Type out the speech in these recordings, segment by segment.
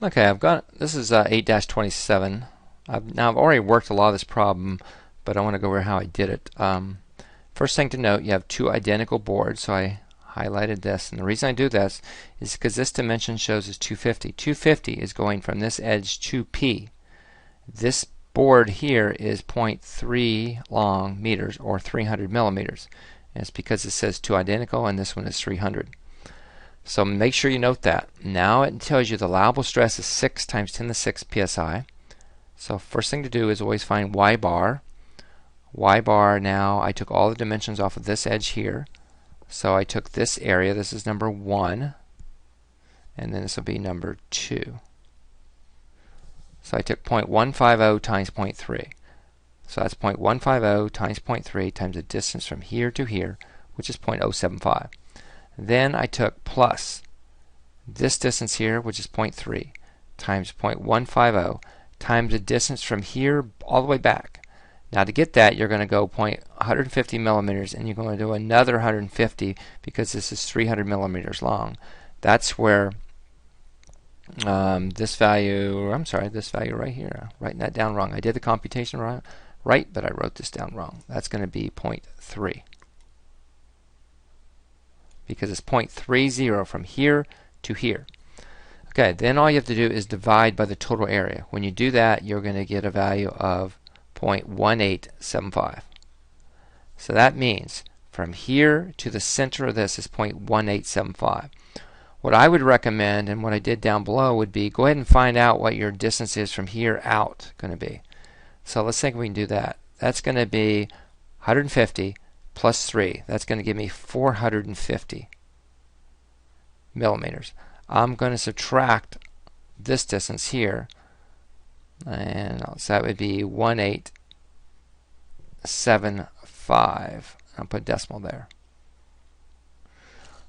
Okay, this is 8-27. I've already worked a lot of this problem, but I want to go over how I did it. First thing to note, you have two identical boards, so I highlighted this. And the reason I do this is because this dimension shows is 250. 250 is going from this edge to P. This board here is 0.3 long meters, or 300 millimeters. And it's because it says two identical, and this one is 300. So make sure you note that. Now it tells you the allowable stress is 6 times 10 to the 6 psi. So first thing to do is always find y bar. Y bar, now I took all the dimensions off of this edge here. So I took this area, this is number 1, and then this will be number 2. So I took 0.150 times 0.3. So that's 0.150 times 0.3 times the distance from here to here, which is 0.075. Then I took plus this distance here, which is 0.3, times 0.150 times the distance from here all the way back. Now to get that, you're going to go 150 millimeters, and you're going to do another 150 because this is 300 millimeters long. That's where this value right here, writing that down wrong. I did the computation right, but I wrote this down wrong. That's going to be 0.3. Because it's 0.30 from here to here. Okay, then all you have to do is divide by the total area. When you do that, you're going to get a value of 0.1875. So that means from here to the center of this is 0.1875. What I would recommend, and what I did down below, would be go ahead and find out what your distance is from here out going to be. So let's think we can do that. That's going to be 150 plus 3. That's going to give me 450 millimeters. I'm going to subtract this distance here, and so that would be 1875. I'll put decimal there.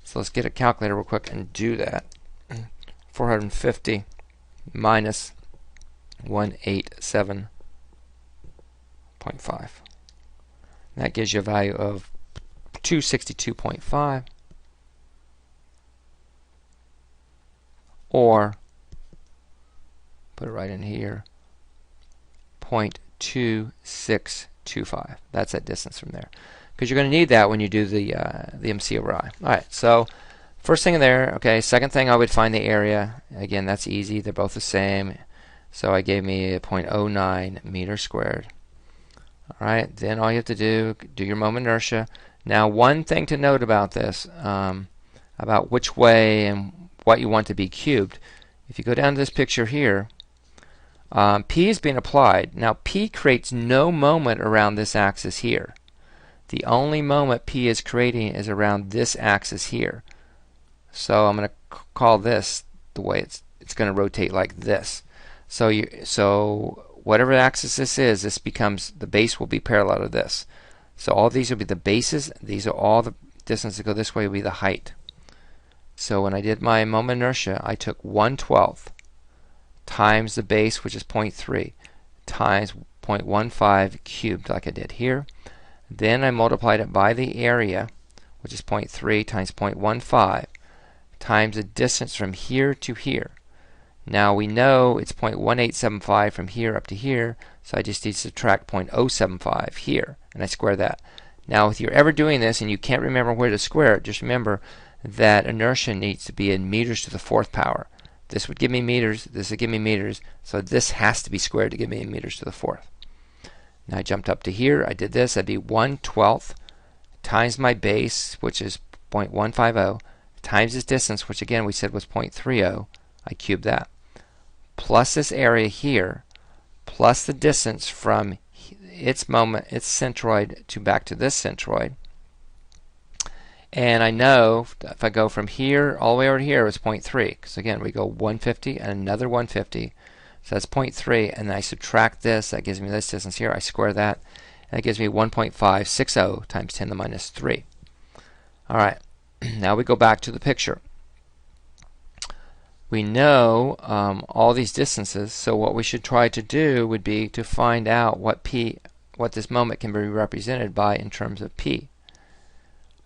So let's get a calculator real quick and do that. 450 minus 187.5. That gives you a value of 262.5, or put it right in here, 0.2625. That's that distance from there, because you're going to need that when you do the MC over I. All right, so first thing in there. Okay, second thing, I would find the area. Again, that's easy. They're both the same. So I gave me a 0.09 meters squared. Alright, then all you have to do your moment inertia. Now one thing to note about this, about which way and what you want to be cubed. If you go down to this picture here, P is being applied. Now P creates no moment around this axis here. The only moment P is creating is around this axis here. So I'm going to call this the way it's going to rotate like this. So whatever axis this is, this becomes, the base will be parallel to this. So all these will be the bases. These are all the distance that go this way will be the height. So when I did my moment inertia, I took 1/12 times the base, which is 0.3, times 0.15 cubed like I did here. Then I multiplied it by the area, which is 0.3 times 0.15, times the distance from here to here. Now we know it's 0.1875 from here up to here, so I just need to subtract 0.075 here, and I square that. Now if you're ever doing this and you can't remember where to square it, just remember that inertia needs to be in meters to the 4th power. This would give me meters, this would give me meters, so this has to be squared to give me in meters to the 4th. Now I jumped up to here, I did this, that'd be 1/12 times my base, which is 0.150, times this distance, which again we said was 0.30, I cubed that, plus this area here, plus the distance from its centroid to back to this centroid. And I know if I go from here all the way over to here, it's 0.3, because again we go 150 and another 150, so that's 0.3, and I subtract this, that gives me this distance here, I square that, and it gives me 1.560 times 10 to the minus 3. Alright, now we go back to the picture. We know all these distances, so what we should try to do would be to find out what this moment can be represented by in terms of P.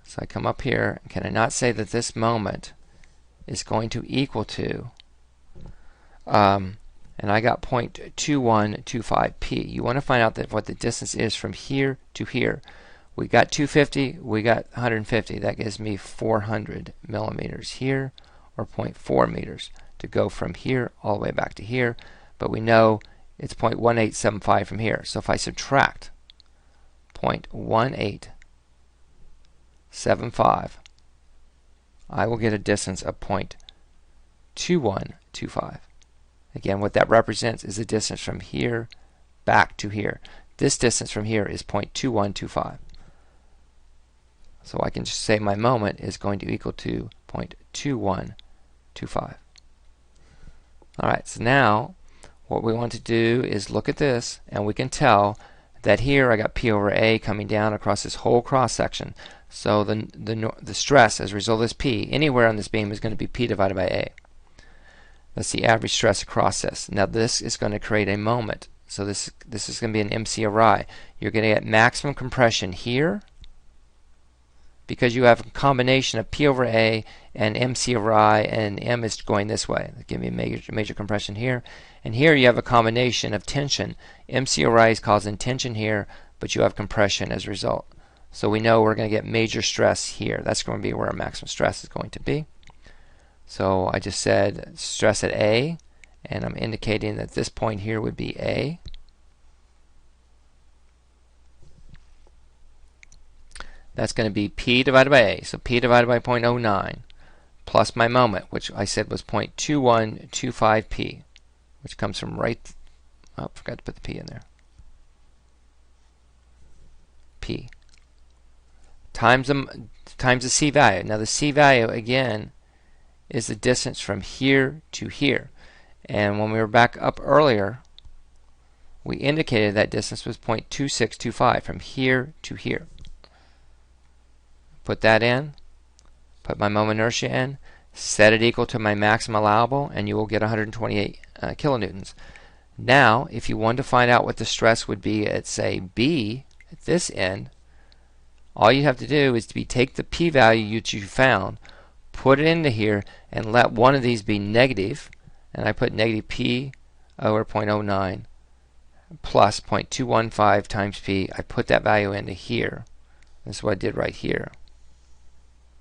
So I come up here, can I not say that this moment is going to equal to and I got 0.2125p. You want to find out that what the distance is from here to here. We got 250, we got 150. That gives me 400 millimeters here, or 0.4 meters, to go from here all the way back to here. But we know it's 0.1875 from here. So if I subtract 0.1875, I will get a distance of 0.2125. Again, what that represents is the distance from here back to here. This distance from here is 0.2125. So I can just say my moment is going to equal to 0.2125. Alright, so now what we want to do is look at this, and we can tell that here I got P over A coming down across this whole cross section. So the stress as a result of this P anywhere on this beam is going to be P divided by A. That's the average stress across this. Now this is going to create a moment. So this is going to be an MCRI. You're going to get maximum compression here because you have a combination of P over A and MCRI, and M is going this way. Give me a major compression here. And here you have a combination of tension. MCRI is causing tension here, but you have compression as a result. So we know we're going to get major stress here. That's going to be where our maximum stress is going to be. So I just said stress at A, and I'm indicating that this point here would be A. That's going to be P divided by A. So P divided by 0.09 plus my moment, which I said was 0.2125P, which comes from right, oh, forgot to put the P in there. P times the C value. Now the C value again is the distance from here to here. And when we were back up earlier, we indicated that distance was 0.2625 from here to here. Put that in, put my moment inertia in, set it equal to my maximum allowable, and you will get 128 kilonewtons. Now, if you want to find out what the stress would be at, say, B, at this end, all you have to do is take the P value you found, put it into here, and let one of these be negative, and I put negative P over 0.09 plus 0.215 times P. I put that value into here. This is what I did right here.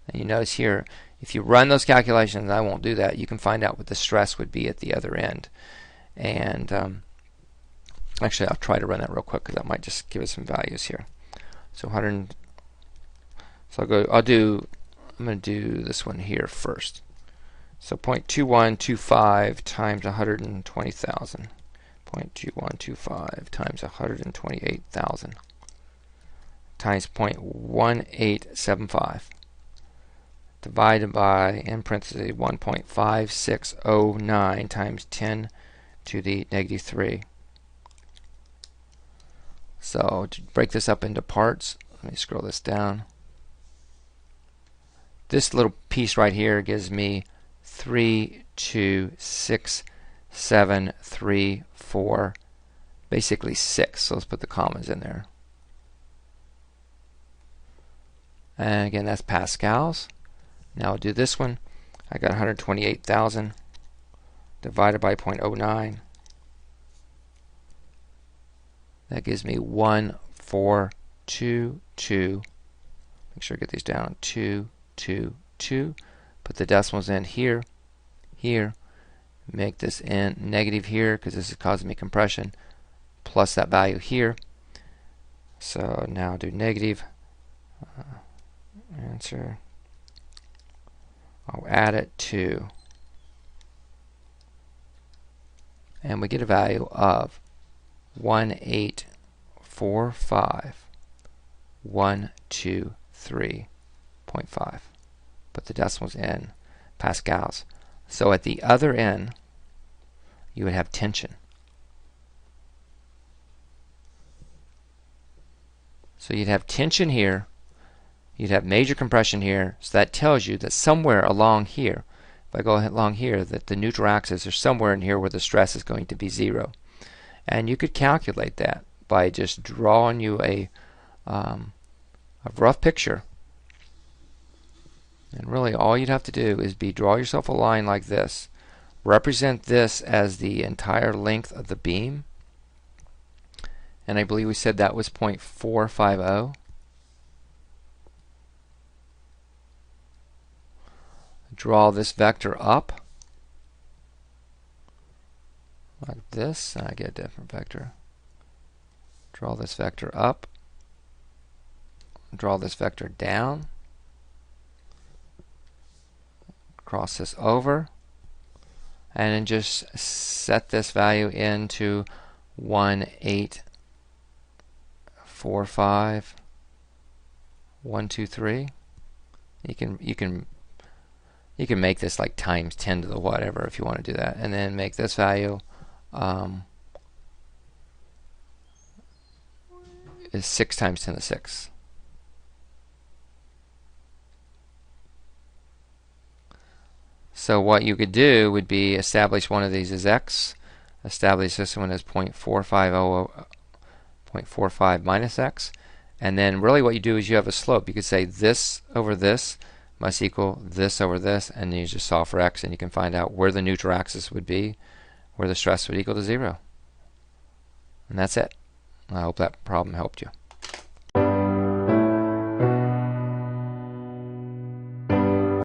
And you notice here, if you run those calculations, I won't do that, you can find out what the stress would be at the other end. And actually, I'll try to run that real quick because that might just give us some values here. So 100. So I'm going to do this one here first. So 0.2125 times 120,000. 0.2125 times 128,000 times 0.1875 divided by, in parentheses, 1.5609 times 10 to the negative 3. So to break this up into parts, let me scroll this down. This little piece right here gives me 3, 2, 6, 7, 3, 4, basically 6. So let's put the commas in there. And again, that's pascals. Now I'll do this one. I got 128,000 divided by 0.09. That gives me 1422. Make sure I get these down. 222. Put the decimals in here, here. Make this in negative here because this is causing me compression, plus that value here. So now I'll do negative. Answer. I'll add it to, and we get a value of 1845123.5. Put the decimals in pascals. So at the other end, you would have tension. So you'd have tension here. You'd have major compression here, so that tells you that somewhere along here, if I go along here, that the neutral axis is somewhere in here where the stress is going to be 0. And you could calculate that by just drawing you a rough picture. And really all you'd have to do is draw yourself a line like this, represent this as the entire length of the beam, and I believe we said that was 0.450. Draw this vector up like this, and I get a different vector. Draw this vector up, draw this vector down, cross this over, and then just set this value into 1.845.123. You can make this like times 10 to the whatever if you want to do that, and then make this value is 6 times 10 to the 6. So what you could do would be establish one of these as x, establish this one as 0.45 minus x, and then really what you do is you have a slope. You could say this over this must equal this over this, and then you just solve for x, and you can find out where the neutral axis would be, where the stress would equal to 0. And that's it. I hope that problem helped you.